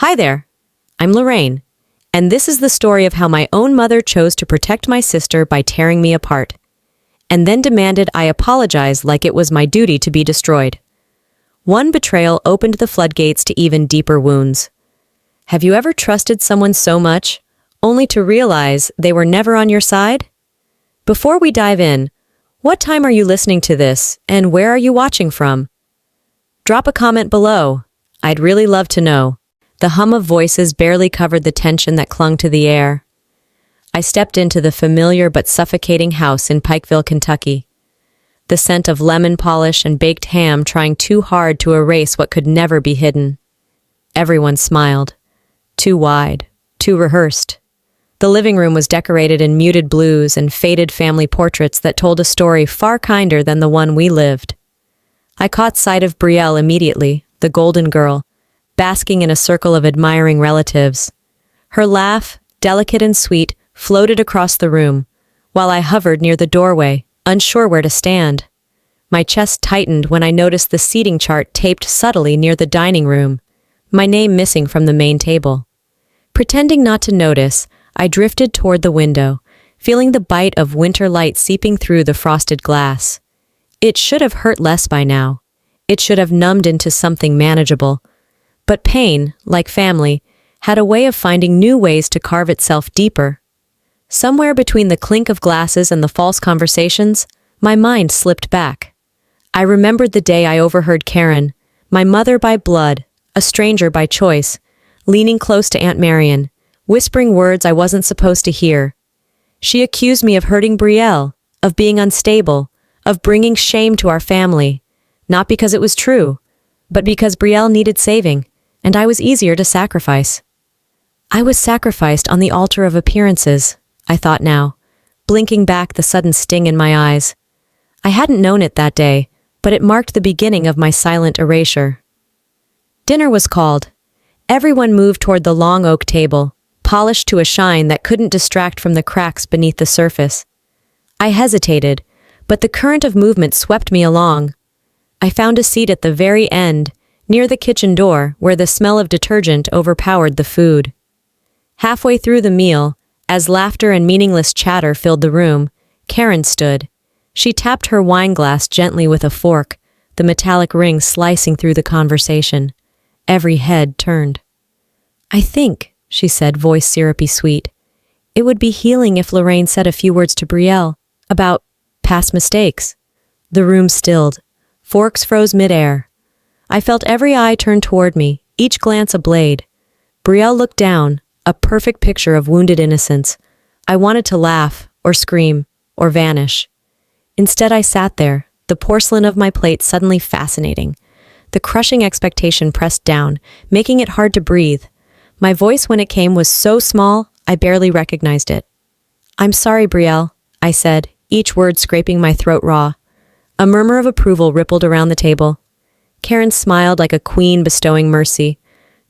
Hi there, I'm Lorraine, and this is the story of how my own mother chose to protect my sister by tearing me apart, and then demanded I apologize like it was my duty to be destroyed. One betrayal opened the floodgates to even deeper wounds. Have you ever trusted someone so much, only to realize they were never on your side? Before we dive in, what time are you listening to this, and where are you watching from? Drop a comment below. I'd really love to know. The hum of voices barely covered the tension that clung to the air. I stepped into the familiar but suffocating house in Pikeville, Kentucky. The scent of lemon polish and baked ham trying too hard to erase what could never be hidden. Everyone smiled. Too wide, too rehearsed. The living room was decorated in muted blues and faded family portraits that told a story far kinder than the one we lived. I caught sight of Brielle immediately, the golden girl, basking in a circle of admiring relatives. Her laugh, delicate and sweet, floated across the room, while I hovered near the doorway, unsure where to stand. My chest tightened when I noticed the seating chart taped subtly near the dining room, my name missing from the main table. Pretending not to notice, I drifted toward the window, feeling the bite of winter light seeping through the frosted glass. It should have hurt less by now. It should have numbed into something manageable. But pain, like family, had a way of finding new ways to carve itself deeper. Somewhere between the clink of glasses and the false conversations, my mind slipped back. I remembered the day I overheard Karen, my mother by blood, a stranger by choice, leaning close to Aunt Marion, whispering words I wasn't supposed to hear. She accused me of hurting Brielle, of being unstable, of bringing shame to our family, not because it was true, but because Brielle needed saving, and I was easier to sacrifice. I was sacrificed on the altar of appearances, I thought now, blinking back the sudden sting in my eyes. I hadn't known it that day, but it marked the beginning of my silent erasure. Dinner was called. Everyone moved toward the long oak table, polished to a shine that couldn't distract from the cracks beneath the surface. I hesitated, but the current of movement swept me along. I found a seat at the very end, near the kitchen door, where the smell of detergent overpowered the food. Halfway through the meal, as laughter and meaningless chatter filled the room, Karen stood. She tapped her wine glass gently with a fork, the metallic ring slicing through the conversation. Every head turned. "I think," she said, voice syrupy sweet, "it would be healing if Lorraine said a few words to Brielle about past mistakes." The room stilled. Forks froze midair. I felt every eye turn toward me, each glance a blade. Brielle looked down, a perfect picture of wounded innocence. I wanted to laugh, or scream, or vanish. Instead I sat there, the porcelain of my plate suddenly fascinating. The crushing expectation pressed down, making it hard to breathe. My voice when it came was so small, I barely recognized it. "I'm sorry, Brielle," I said, each word scraping my throat raw. A murmur of approval rippled around the table. Karen smiled like a queen bestowing mercy.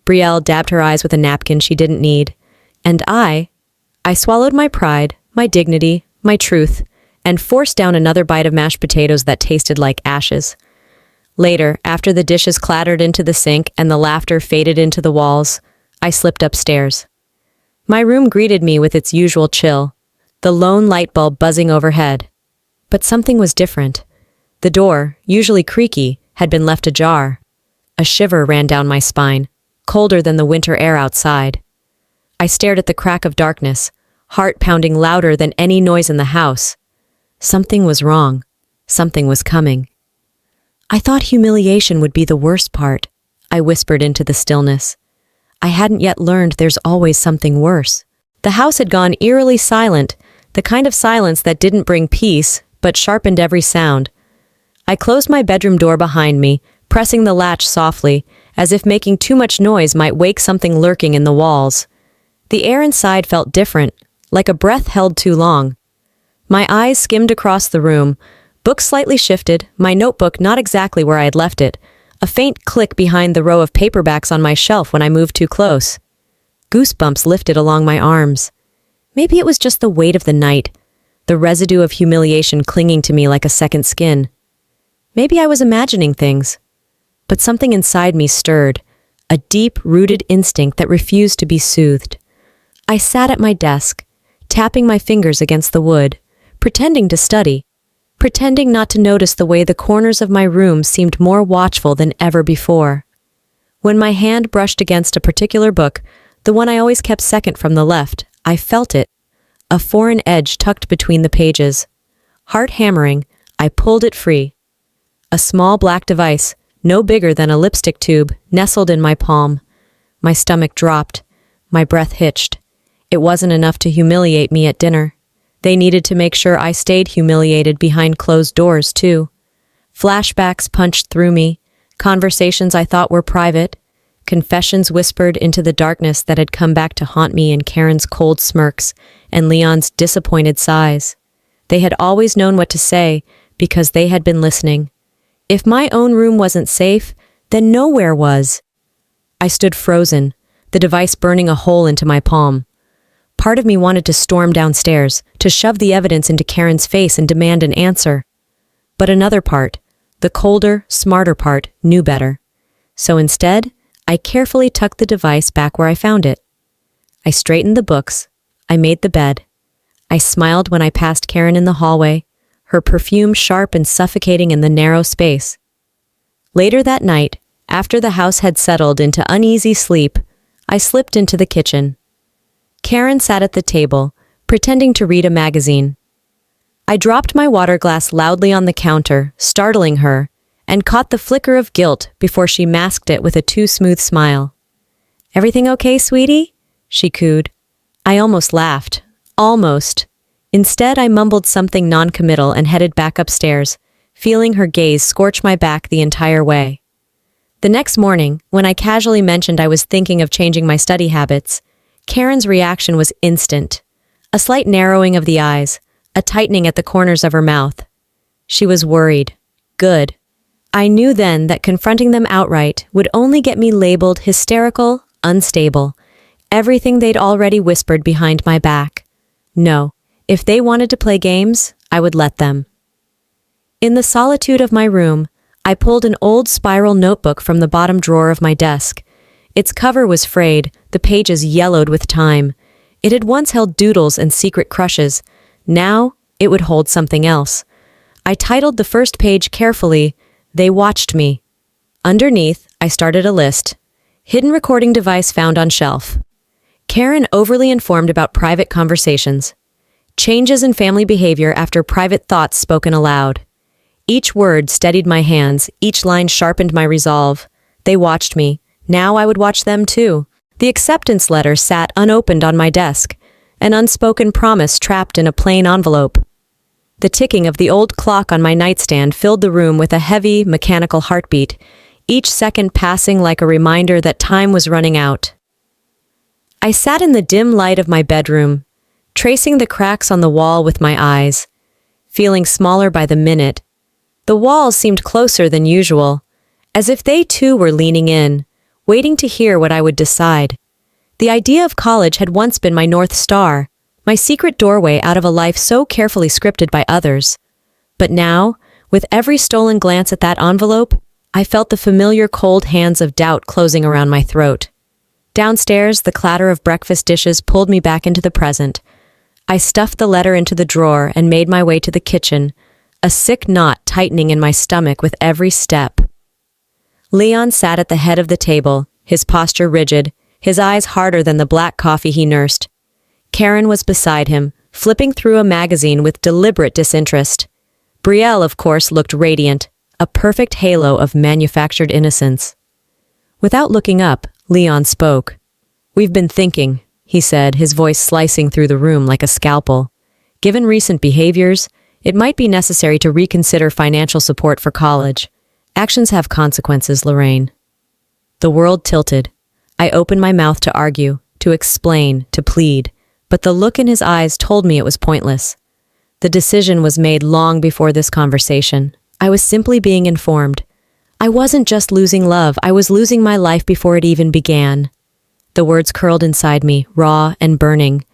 Brielle dabbed her eyes with a napkin she didn't need. And I swallowed my pride, my dignity, my truth, and forced down another bite of mashed potatoes that tasted like ashes. Later, after the dishes clattered into the sink and the laughter faded into the walls, I slipped upstairs. My room greeted me with its usual chill, the lone light bulb buzzing overhead. But something was different. The door, usually creaky, had been left ajar. A shiver ran down my spine, colder than the winter air outside. I stared at the crack of darkness, heart pounding louder than any noise in the house. Something was wrong. Something was coming. "I thought humiliation would be the worst part," I whispered into the stillness. I hadn't yet learned there's always something worse. The house had gone eerily silent, the kind of silence that didn't bring peace, but sharpened every sound. I closed my bedroom door behind me, pressing the latch softly, as if making too much noise might wake something lurking in the walls. The air inside felt different, like a breath held too long. My eyes skimmed across the room, books slightly shifted, my notebook not exactly where I had left it, a faint click behind the row of paperbacks on my shelf when I moved too close. Goosebumps lifted along my arms. Maybe it was just the weight of the night, the residue of humiliation clinging to me like a second skin. Maybe I was imagining things. But something inside me stirred, a deep-rooted instinct that refused to be soothed. I sat at my desk, tapping my fingers against the wood, pretending to study, pretending not to notice the way the corners of my room seemed more watchful than ever before. When my hand brushed against a particular book, the one I always kept second from the left, I felt it, a foreign edge tucked between the pages. Heart hammering, I pulled it free. A small black device, no bigger than a lipstick tube, nestled in my palm. My stomach dropped. My breath hitched. It wasn't enough to humiliate me at dinner. They needed to make sure I stayed humiliated behind closed doors, too. Flashbacks punched through me, conversations I thought were private, confessions whispered into the darkness that had come back to haunt me in Karen's cold smirks and Leon's disappointed sighs. They had always known what to say because they had been listening. If my own room wasn't safe, then nowhere was. I stood frozen, the device burning a hole into my palm. Part of me wanted to storm downstairs, to shove the evidence into Karen's face and demand an answer. But another part, the colder, smarter part, knew better. So instead, I carefully tucked the device back where I found it. I straightened the books. I made the bed. I smiled when I passed Karen in the hallway, her perfume sharp and suffocating in the narrow space. Later that night, after the house had settled into uneasy sleep, I slipped into the kitchen. Karen sat at the table, pretending to read a magazine. I dropped my water glass loudly on the counter, startling her, and caught the flicker of guilt before she masked it with a too smooth smile. "Everything okay, sweetie?" she cooed. I almost laughed. Almost. Instead, I mumbled something non-committal and headed back upstairs, feeling her gaze scorch my back the entire way. The next morning, when I casually mentioned I was thinking of changing my study habits, Karen's reaction was instant. A slight narrowing of the eyes, a tightening at the corners of her mouth. She was worried. Good. I knew then that confronting them outright would only get me labeled hysterical, unstable, everything they'd already whispered behind my back. No, if they wanted to play games, I would let them. In the solitude of my room, I pulled an old spiral notebook from the bottom drawer of my desk. Its cover was frayed, the pages yellowed with time. It had once held doodles and secret crushes. Now, it would hold something else. I titled the first page carefully, "They Watched Me." Underneath, I started a list. Hidden recording device found on shelf. Karen overly informed about private conversations. Changes in family behavior after private thoughts spoken aloud. Each word steadied my hands, each line sharpened my resolve. They watched me. Now I would watch them too. The acceptance letter sat unopened on my desk, an unspoken promise trapped in a plain envelope. The ticking of the old clock on my nightstand filled the room with a heavy, mechanical heartbeat, each second passing like a reminder that time was running out. I sat in the dim light of my bedroom, tracing the cracks on the wall with my eyes, feeling smaller by the minute. The walls seemed closer than usual, as if they too were leaning in, waiting to hear what I would decide. The idea of college had once been my North Star, my secret doorway out of a life so carefully scripted by others. But now, with every stolen glance at that envelope, I felt the familiar cold hands of doubt closing around my throat. Downstairs, the clatter of breakfast dishes pulled me back into the present. I stuffed the letter into the drawer and made my way to the kitchen, a sick knot tightening in my stomach with every step. Leon sat at the head of the table, his posture rigid, his eyes harder than the black coffee he nursed. Karen was beside him, flipping through a magazine with deliberate disinterest. Brielle, of course, looked radiant, a perfect halo of manufactured innocence. Without looking up, Leon spoke. "We've been thinking," he said, his voice slicing through the room like a scalpel. "Given recent behaviors, it might be necessary to reconsider financial support for college. Actions have consequences, Lorraine." The world tilted. I opened my mouth to argue, to explain, to plead, but the look in his eyes told me it was pointless. The decision was made long before this conversation. I was simply being informed. I wasn't just losing love, I was losing my life before it even began. The words curled inside me, raw and burning.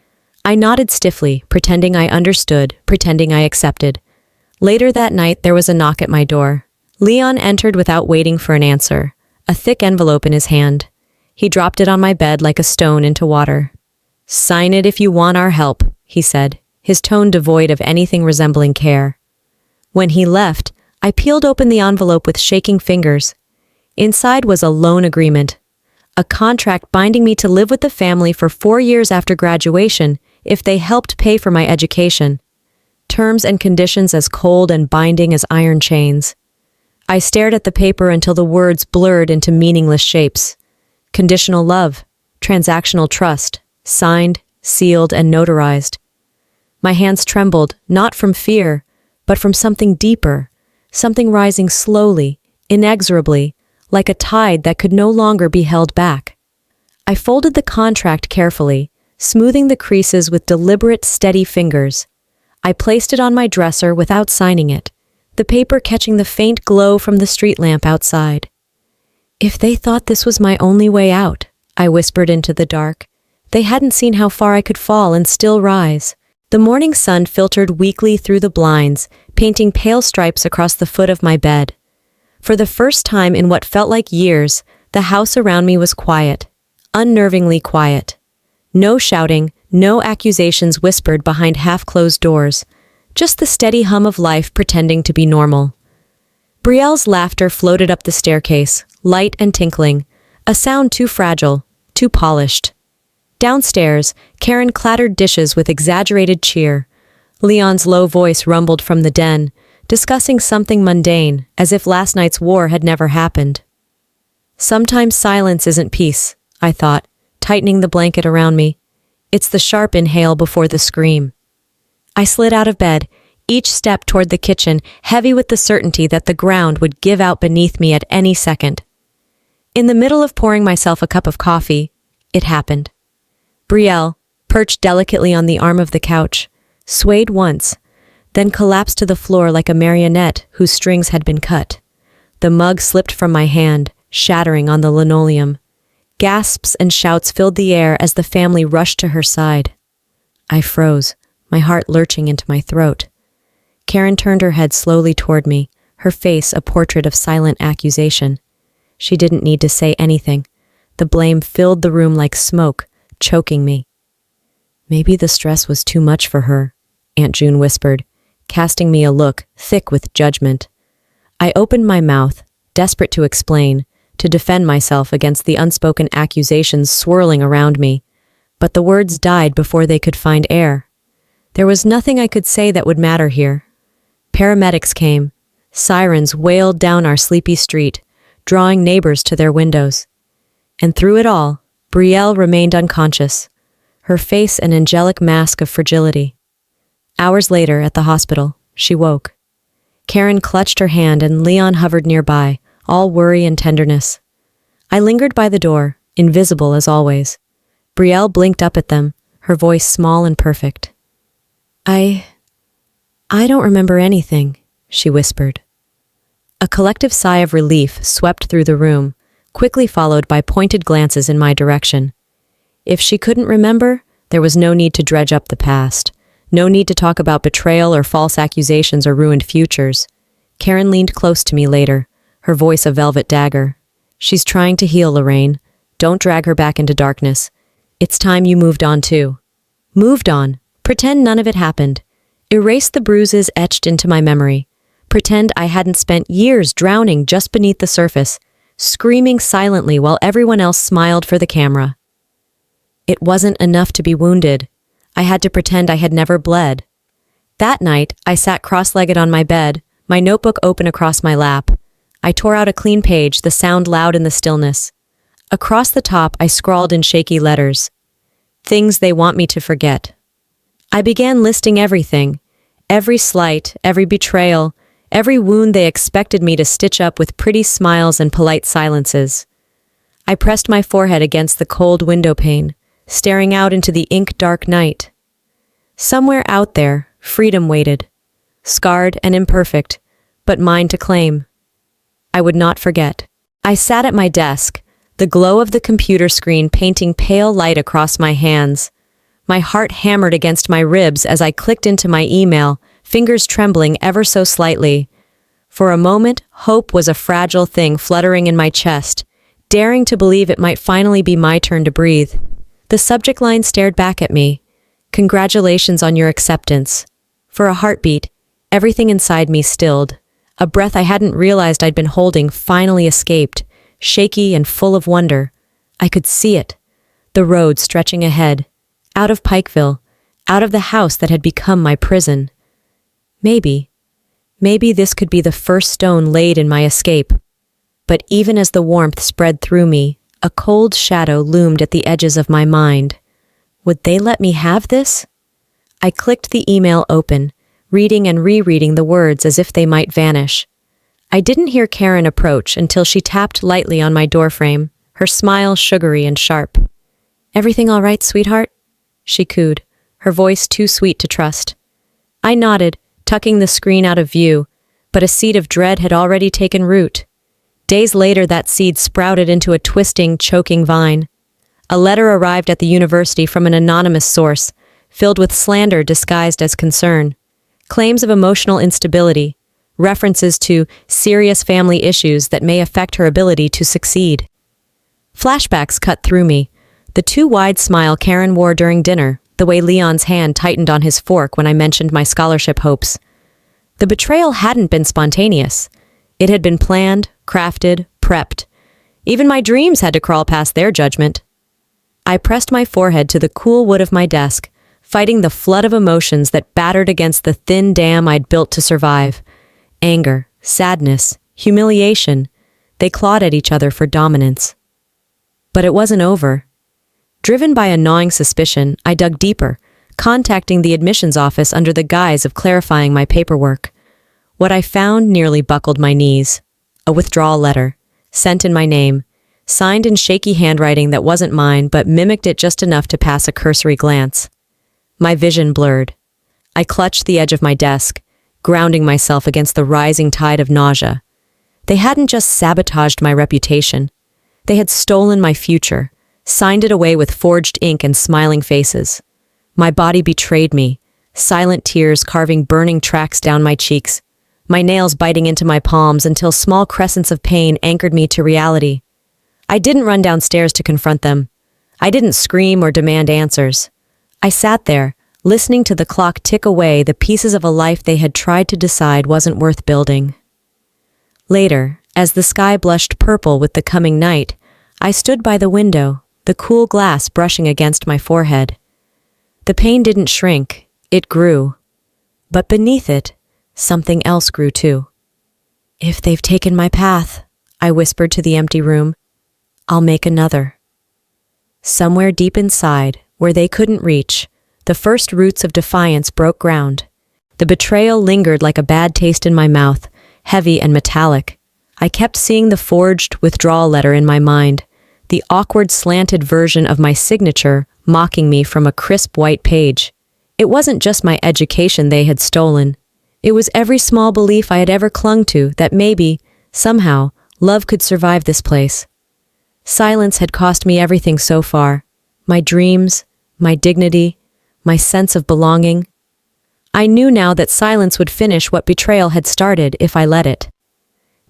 I nodded stiffly, pretending I understood, pretending I accepted. Later that night, there was a knock at my door. Leon entered without waiting for an answer, a thick envelope in his hand. He dropped it on my bed like a stone into water. "Sign it if you want our help," he said, his tone devoid of anything resembling care. When he left, I peeled open the envelope with shaking fingers. Inside was a loan agreement, a contract binding me to live with the family for 4 years after graduation if they helped pay for my education. Terms and conditions as cold and binding as iron chains. I stared at the paper until the words blurred into meaningless shapes. Conditional love, transactional trust, signed, sealed, and notarized. My hands trembled, not from fear, but from something deeper, something rising slowly, inexorably, like a tide that could no longer be held back. I folded the contract carefully, smoothing the creases with deliberate, steady fingers. I placed it on my dresser without signing it, the paper catching the faint glow from the street lamp outside. If they thought this was my only way out, I whispered into the dark, they hadn't seen how far I could fall and still rise. The morning sun filtered weakly through the blinds, painting pale stripes across the foot of my bed. For the first time in what felt like years, the house around me was quiet, unnervingly quiet. No shouting, no accusations whispered behind half-closed doors, just the steady hum of life pretending to be normal. Brielle's laughter floated up the staircase, light and tinkling, a sound too fragile, too polished. Downstairs, Karen clattered dishes with exaggerated cheer. Leon's low voice rumbled from the den, discussing something mundane, as if last night's war had never happened. Sometimes silence isn't peace, I thought, tightening the blanket around me. It's the sharp inhale before the scream. I slid out of bed, each step toward the kitchen, heavy with the certainty that the ground would give out beneath me at any second. In the middle of pouring myself a cup of coffee, it happened. Brielle, perched delicately on the arm of the couch, swayed once, then collapsed to the floor like a marionette whose strings had been cut. The mug slipped from my hand, shattering on the linoleum. Gasps and shouts filled the air as the family rushed to her side. I froze, my heart lurching into my throat. Karen turned her head slowly toward me, her face a portrait of silent accusation. She didn't need to say anything. The blame filled the room like smoke, choking me. Maybe the stress was too much for her, Aunt June whispered, casting me a look thick with judgment. I opened my mouth, desperate to explain, to defend myself against the unspoken accusations swirling around me, but the words died before they could find air. There was nothing I could say that would matter here. Paramedics came. Sirens wailed down our sleepy street, drawing neighbors to their windows. And through it all, Brielle remained unconscious, her face an angelic mask of fragility. Hours later, at the hospital, she woke. Karen clutched her hand and Leon hovered nearby, all worry and tenderness. I lingered by the door, invisible as always. Brielle blinked up at them, her voice small and perfect. I don't remember anything, she whispered. A collective sigh of relief swept through the room, quickly followed by pointed glances in my direction. If she couldn't remember, there was no need to dredge up the past. No need to talk about betrayal or false accusations or ruined futures. Karen leaned close to me later, her voice a velvet dagger. She's trying to heal, Lorraine. Don't drag her back into darkness. It's time you moved on too. Moved on. Pretend none of it happened. Erase the bruises etched into my memory. Pretend I hadn't spent years drowning just beneath the surface, screaming silently while everyone else smiled for the camera. It wasn't enough to be wounded. I had to pretend I had never bled. That night, I sat cross-legged on my bed, my notebook open across my lap. I tore out a clean page, the sound loud in the stillness. Across the top, I scrawled in shaky letters. Things they want me to forget. I began listing everything. Every slight, every betrayal, every wound they expected me to stitch up with pretty smiles and polite silences. I pressed my forehead against the cold window pane, staring out into the ink-dark night. Somewhere out there, freedom waited, scarred and imperfect, but mine to claim. I would not forget. I sat at my desk, the glow of the computer screen painting pale light across my hands. My heart hammered against my ribs as I clicked into my email, fingers trembling ever so slightly. For a moment, hope was a fragile thing fluttering in my chest, daring to believe it might finally be my turn to breathe. The subject line stared back at me. Congratulations on your acceptance. For a heartbeat, everything inside me stilled. A breath I hadn't realized I'd been holding finally escaped, shaky and full of wonder. I could see it. The road stretching ahead. Out of Pikeville. Out of the house that had become my prison. Maybe this could be the first stone laid in my escape. But even as the warmth spread through me, a cold shadow loomed at the edges of my mind. Would they let me have this? I clicked the email open, reading and rereading the words as if they might vanish. I didn't hear Karen approach until she tapped lightly on my doorframe, her smile sugary and sharp. "Everything all right, sweetheart?" she cooed, her voice too sweet to trust. I nodded, tucking the screen out of view, but a seed of dread had already taken root. Days later, that seed sprouted into a twisting, choking vine. A letter arrived at the university from an anonymous source, filled with slander disguised as concern. Claims of emotional instability, references to serious family issues that may affect her ability to succeed. Flashbacks cut through me. The too wide smile Karen wore during dinner, the way Leon's hand tightened on his fork when I mentioned my scholarship hopes. The betrayal hadn't been spontaneous. It had been planned, crafted, prepped. Even my dreams had to crawl past their judgment. I pressed my forehead to the cool wood of my desk, fighting the flood of emotions that battered against the thin dam I'd built to survive. Anger, sadness, humiliation. They clawed at each other for dominance. But it wasn't over. Driven by a gnawing suspicion, I dug deeper, contacting the admissions office under the guise of clarifying my paperwork. What I found nearly buckled my knees. A withdrawal letter, sent in my name, signed in shaky handwriting that wasn't mine but mimicked it just enough to pass a cursory glance. My vision blurred. I clutched the edge of my desk, grounding myself against the rising tide of nausea. They hadn't just sabotaged my reputation. They had stolen my future, signed it away with forged ink and smiling faces. My body betrayed me, silent tears carving burning tracks down my cheeks, my nails biting into my palms until small crescents of pain anchored me to reality. I didn't run downstairs to confront them. I didn't scream or demand answers. I sat there, listening to the clock tick away the pieces of a life they had tried to decide wasn't worth building. Later, as the sky blushed purple with the coming night, I stood by the window, the cool glass brushing against my forehead. The pain didn't shrink, it grew. But beneath it, something else grew too. "If they've taken my path," I whispered to the empty room, "I'll make another." Somewhere deep inside, where they couldn't reach, the first roots of defiance broke ground. The betrayal lingered like a bad taste in my mouth, heavy and metallic. I kept seeing the forged withdrawal letter in my mind, the awkward slanted version of my signature mocking me from a crisp white page. It wasn't just my education they had stolen. It was every small belief I had ever clung to that maybe, somehow, love could survive this place. Silence had cost me everything so far. My dreams, my dignity, my sense of belonging. I knew now that silence would finish what betrayal had started if I let it.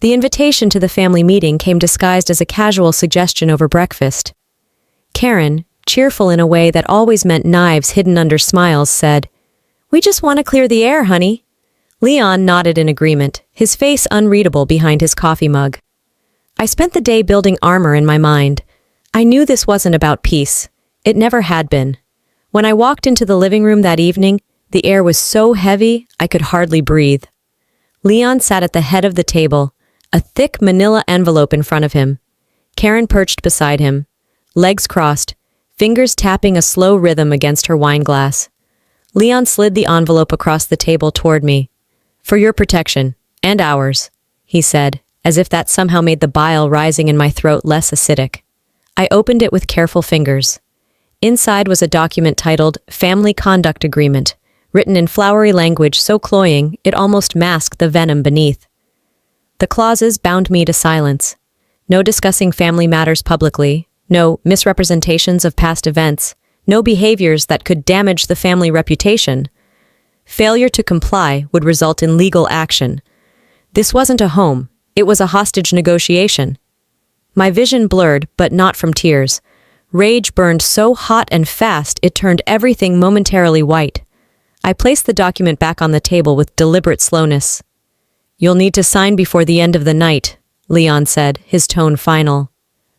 The invitation to the family meeting came disguised as a casual suggestion over breakfast. Karen, cheerful in a way that always meant knives hidden under smiles, said, "We just want to clear the air, honey." Leon nodded in agreement, his face unreadable behind his coffee mug. I spent the day building armor in my mind. I knew this wasn't about peace. It never had been. When I walked into the living room that evening, the air was so heavy I could hardly breathe. Leon sat at the head of the table, a thick manila envelope in front of him. Karen perched beside him, legs crossed, fingers tapping a slow rhythm against her wine glass. Leon slid the envelope across the table toward me. "For your protection, and ours," he said, as if that somehow made the bile rising in my throat less acidic. I opened it with careful fingers. Inside was a document titled Family Conduct Agreement, written in flowery language so cloying it almost masked the venom beneath. The clauses bound me to silence. No discussing family matters publicly, no misrepresentations of past events, no behaviors that could damage the family reputation. Failure to comply would result in legal action. This wasn't a home, it was a hostage negotiation. My vision blurred, but not from tears. Rage burned so hot and fast it turned everything momentarily white. I placed the document back on the table with deliberate slowness. "You'll need to sign before the end of the night," Leon said, his tone final.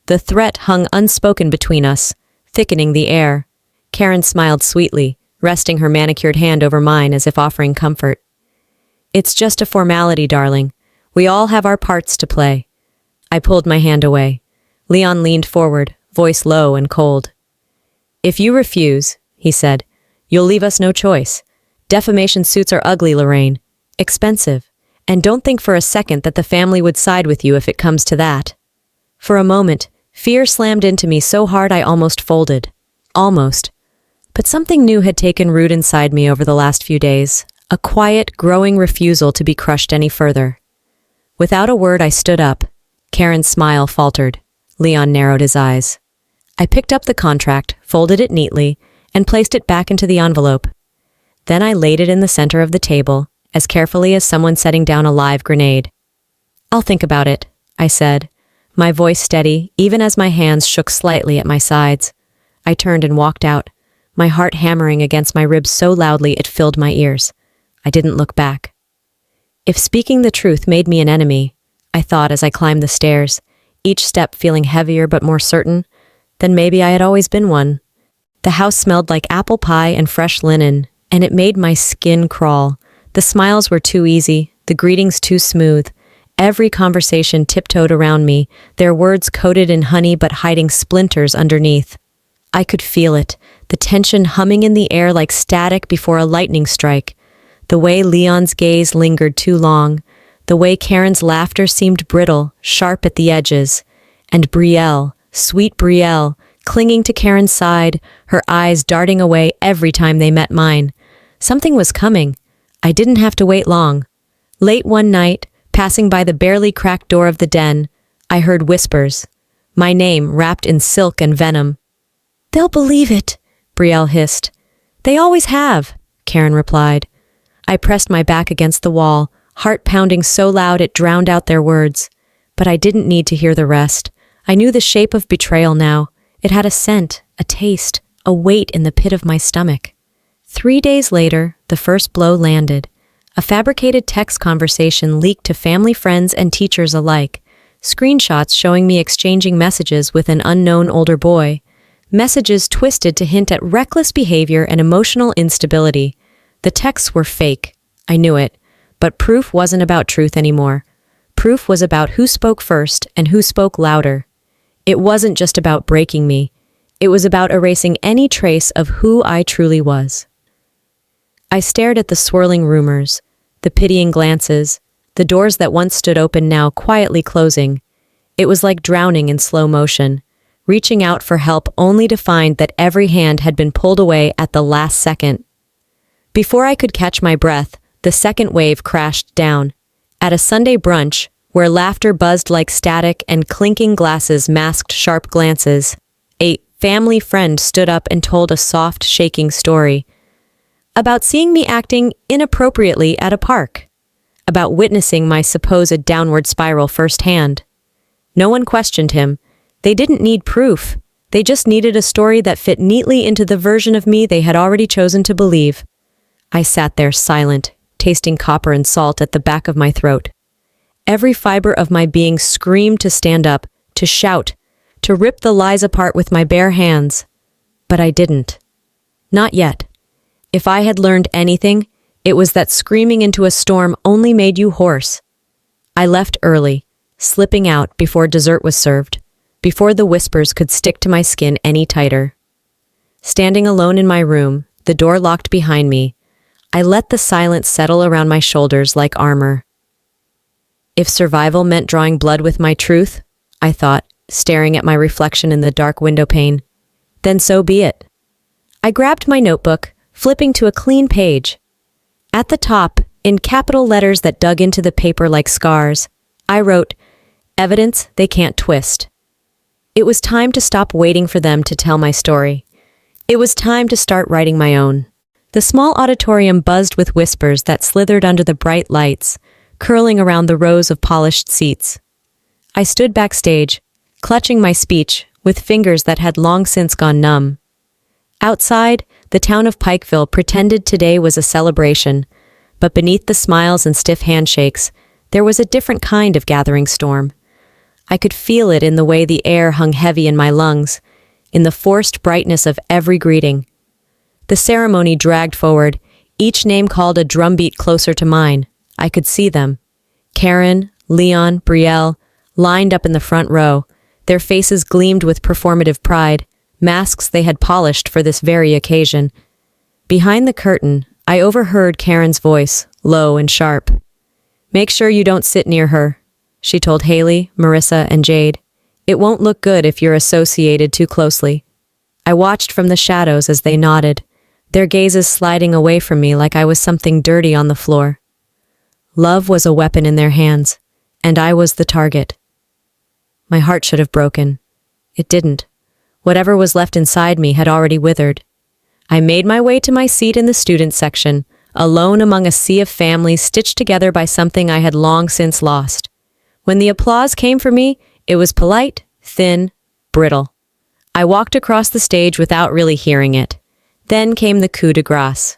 The threat hung unspoken between us, thickening the air. Karen smiled sweetly, resting her manicured hand over mine as if offering comfort. "It's just a formality, darling. We all have our parts to play." I pulled my hand away. Leon leaned forward, voice low and cold. "If you refuse," he said, "you'll leave us no choice. Defamation suits are ugly, Lorraine. Expensive. And don't think for a second that the family would side with you if it comes to that." For a moment, fear slammed into me so hard I almost folded. Almost. But something new had taken root inside me over the last few days, a quiet, growing refusal to be crushed any further. Without a word, I stood up. Karen's smile faltered. Leon narrowed his eyes. I picked up the contract, folded it neatly, and placed it back into the envelope. Then I laid it in the center of the table, as carefully as someone setting down a live grenade. "I'll think about it," I said, my voice steady, even as my hands shook slightly at my sides. I turned and walked out, my heart hammering against my ribs so loudly it filled my ears. I didn't look back. If speaking the truth made me an enemy, I thought as I climbed the stairs, each step feeling heavier but more certain, then maybe I had always been one. The house smelled like apple pie and fresh linen, and it made my skin crawl. The smiles were too easy, the greetings too smooth. Every conversation tiptoed around me, their words coated in honey but hiding splinters underneath. I could feel it, the tension humming in the air like static before a lightning strike. The way Leon's gaze lingered too long, the way Karen's laughter seemed brittle, sharp at the edges. And Brielle, sweet Brielle, clinging to Karen's side, her eyes darting away every time they met mine. Something was coming. I didn't have to wait long. Late one night, passing by the barely cracked door of the den, I heard whispers. My name wrapped in silk and venom. "They'll believe it," Brielle hissed. "They always have," Karen replied. I pressed my back against the wall, heart pounding so loud it drowned out their words. But I didn't need to hear the rest. I knew the shape of betrayal now. It had a scent, a taste, a weight in the pit of my stomach. 3 days later, the first blow landed. A fabricated text conversation leaked to family, friends, and teachers alike. Screenshots showing me exchanging messages with an unknown older boy. Messages twisted to hint at reckless behavior and emotional instability. The texts were fake. I knew it. But proof wasn't about truth anymore. Proof was about who spoke first and who spoke louder. It wasn't just about breaking me. It was about erasing any trace of who I truly was. I stared at the swirling rumors, the pitying glances, the doors that once stood open now quietly closing. It was like drowning in slow motion, reaching out for help only to find that every hand had been pulled away at the last second. Before I could catch my breath, the second wave crashed down. At a Sunday brunch, where laughter buzzed like static and clinking glasses masked sharp glances, a family friend stood up and told a soft, shaking story. About seeing me acting inappropriately at a park. About witnessing my supposed downward spiral firsthand. No one questioned him. They didn't need proof. They just needed a story that fit neatly into the version of me they had already chosen to believe. I sat there silent, tasting copper and salt at the back of my throat. Every fiber of my being screamed to stand up, to shout, to rip the lies apart with my bare hands. But I didn't. Not yet. If I had learned anything, it was that screaming into a storm only made you hoarse. I left early, slipping out before dessert was served, before the whispers could stick to my skin any tighter. Standing alone in my room, the door locked behind me, I let the silence settle around my shoulders like armor. If survival meant drawing blood with my truth, I thought, staring at my reflection in the dark window pane, then so be it. I grabbed my notebook, flipping to a clean page. At the top, in capital letters that dug into the paper like scars, I wrote, "Evidence they can't twist." It was time to stop waiting for them to tell my story. It was time to start writing my own. The small auditorium buzzed with whispers that slithered under the bright lights, curling around the rows of polished seats. I stood backstage, clutching my speech with fingers that had long since gone numb. Outside, the town of Pikeville pretended today was a celebration, but beneath the smiles and stiff handshakes, there was a different kind of gathering storm. I could feel it in the way the air hung heavy in my lungs, in the forced brightness of every greeting. The ceremony dragged forward, each name called a drumbeat closer to mine. I could see them. Karen, Leon, Brielle, lined up in the front row. Their faces gleamed with performative pride, masks they had polished for this very occasion. Behind the curtain, I overheard Karen's voice, low and sharp. "Make sure you don't sit near her," she told Haley, Marissa, and Jade. "It won't look good if you're associated too closely." I watched from the shadows as they nodded, their gazes sliding away from me like I was something dirty on the floor. Love was a weapon in their hands, and I was the target. My heart should have broken. It didn't. Whatever was left inside me had already withered. I made my way to my seat in the student section, alone among a sea of families stitched together by something I had long since lost. When the applause came for me, it was polite, thin, brittle. I walked across the stage without really hearing it. Then came the coup de grace.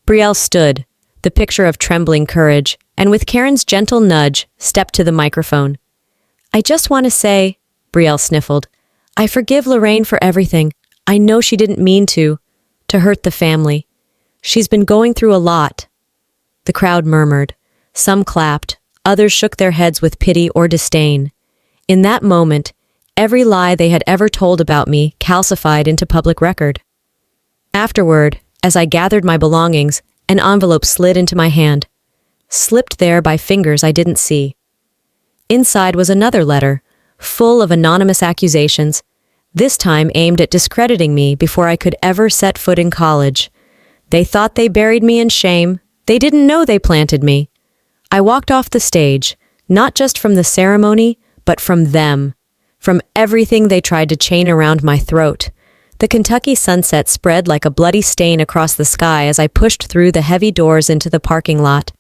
Brielle stood, the picture of trembling courage, and with Karen's gentle nudge, stepped to the microphone. "I just want to say," Brielle sniffled, "I forgive Lorraine for everything. I know she didn't mean to hurt the family. She's been going through a lot." The crowd murmured. Some clapped, others shook their heads with pity or disdain. In that moment, every lie they had ever told about me calcified into public record. Afterward, as I gathered my belongings, an envelope slid into my hand, slipped there by fingers I didn't see. Inside was another letter, full of anonymous accusations, this time aimed at discrediting me before I could ever set foot in college. They thought they buried me in shame. They didn't know they planted me. I walked off the stage, not just from the ceremony, but from them, from everything they tried to chain around my throat. The Kentucky sunset spread like a bloody stain across the sky as I pushed through the heavy doors into the parking lot.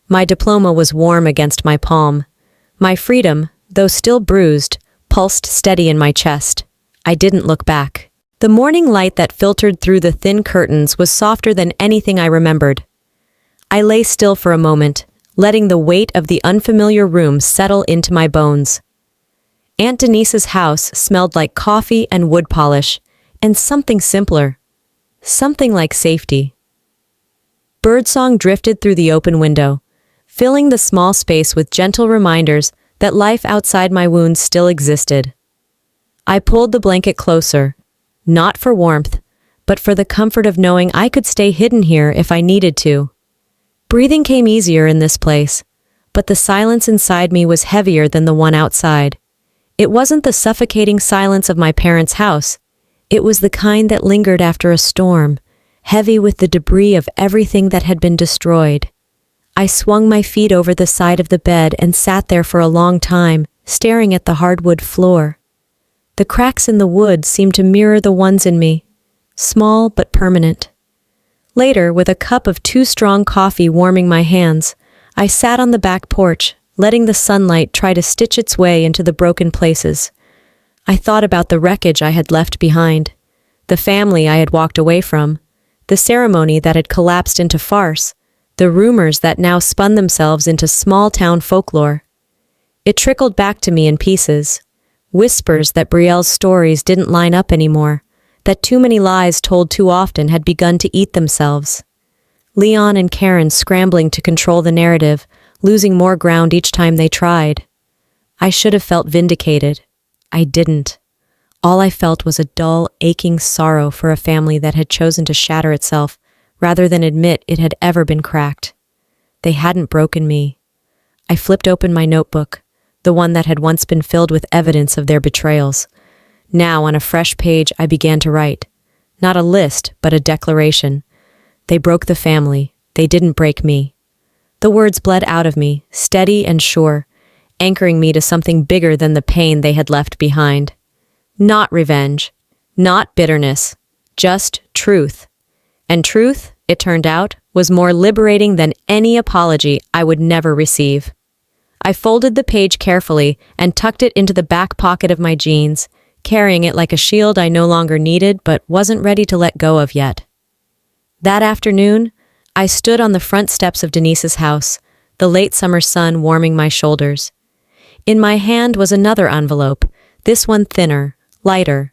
My diploma was warm against my palm. My freedom, though still bruised, pulsed steady in my chest. I didn't look back. The morning light that filtered through the thin curtains was softer than anything I remembered. I lay still for a moment, letting the weight of the unfamiliar room settle into my bones. Aunt Denise's house smelled like coffee and wood polish, and something simpler. Something like safety. Birdsong drifted through the open window, filling the small space with gentle reminders that life outside my wounds still existed. I pulled the blanket closer, not for warmth, but for the comfort of knowing I could stay hidden here if I needed to. Breathing came easier in this place, but the silence inside me was heavier than the one outside. It wasn't the suffocating silence of my parents' house. It was the kind that lingered after a storm, heavy with the debris of everything that had been destroyed. I swung my feet over the side of the bed and sat there for a long time, staring at the hardwood floor. The cracks in the wood seemed to mirror the ones in me, small but permanent. Later, with a cup of too strong coffee warming my hands, I sat on the back porch, letting the sunlight try to stitch its way into the broken places. I thought about the wreckage I had left behind, the family I had walked away from, the ceremony that had collapsed into farce, the rumors that now spun themselves into small-town folklore. It trickled back to me in pieces. Whispers that Brielle's stories didn't line up anymore, that too many lies told too often had begun to eat themselves. Leon and Karen scrambling to control the narrative, losing more ground each time they tried. I should have felt vindicated. I didn't. All I felt was a dull, aching sorrow for a family that had chosen to shatter itself rather than admit it had ever been cracked. They hadn't broken me. I flipped open my notebook, the one that had once been filled with evidence of their betrayals. Now, on a fresh page, I began to write. Not a list, but a declaration. They broke the family. They didn't break me. The words bled out of me, steady and sure, anchoring me to something bigger than the pain they had left behind. Not revenge, not bitterness, just truth. And truth, it turned out, was more liberating than any apology I would never receive. I folded the page carefully and tucked it into the back pocket of my jeans, carrying it like a shield I no longer needed but wasn't ready to let go of yet. That afternoon, I stood on the front steps of Denise's house, the late summer sun warming my shoulders. In my hand was another envelope, this one thinner, lighter.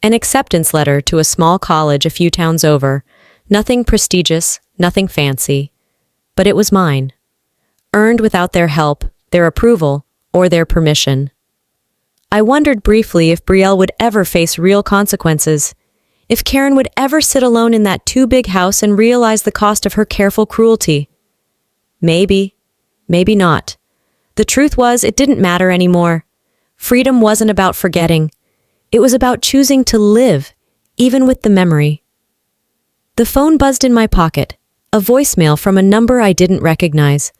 An acceptance letter to a small college a few towns over, nothing prestigious, nothing fancy. But it was mine. Earned without their help, their approval, or their permission. I wondered briefly if Brielle would ever face real consequences, if Karen would ever sit alone in that too-big house and realize the cost of her careful cruelty. Maybe, maybe not. The truth was, it didn't matter anymore. Freedom wasn't about forgetting. It was about choosing to live, even with the memory. The phone buzzed in my pocket, a voicemail from a number I didn't recognize.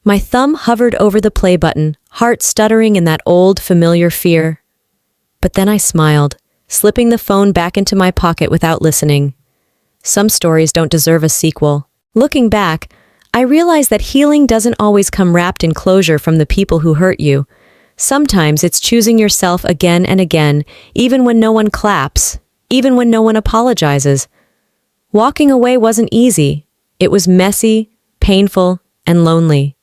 My thumb hovered over the play button, heart stuttering in that old, familiar fear. But then I smiled, slipping the phone back into my pocket without listening. Some stories don't deserve a sequel. Looking back, I realized that healing doesn't always come wrapped in closure from the people who hurt you. Sometimes it's choosing yourself again and again, even when no one claps, even when no one apologizes. Walking away wasn't easy. It was messy, painful, and lonely.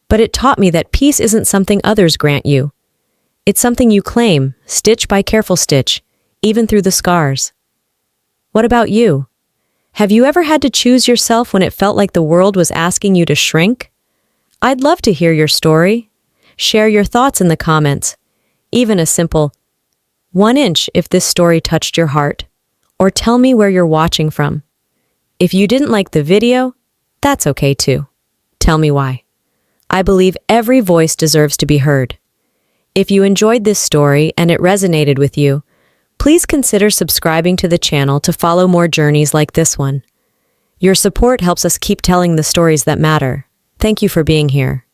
But it taught me that peace isn't something others grant you. It's something you claim, stitch by careful stitch, even through the scars. What about you? Have you ever had to choose yourself when it felt like the world was asking you to shrink? I'd love to hear your story. Share your thoughts in the comments. Even a simple 1 inch if this story touched your heart. Or tell me where you're watching from. If you didn't like the video, that's okay too. Tell me why. I believe every voice deserves to be heard. If you enjoyed this story and it resonated with you, please consider subscribing to the channel to follow more journeys like this one. Your support helps us keep telling the stories that matter. Thank you for being here.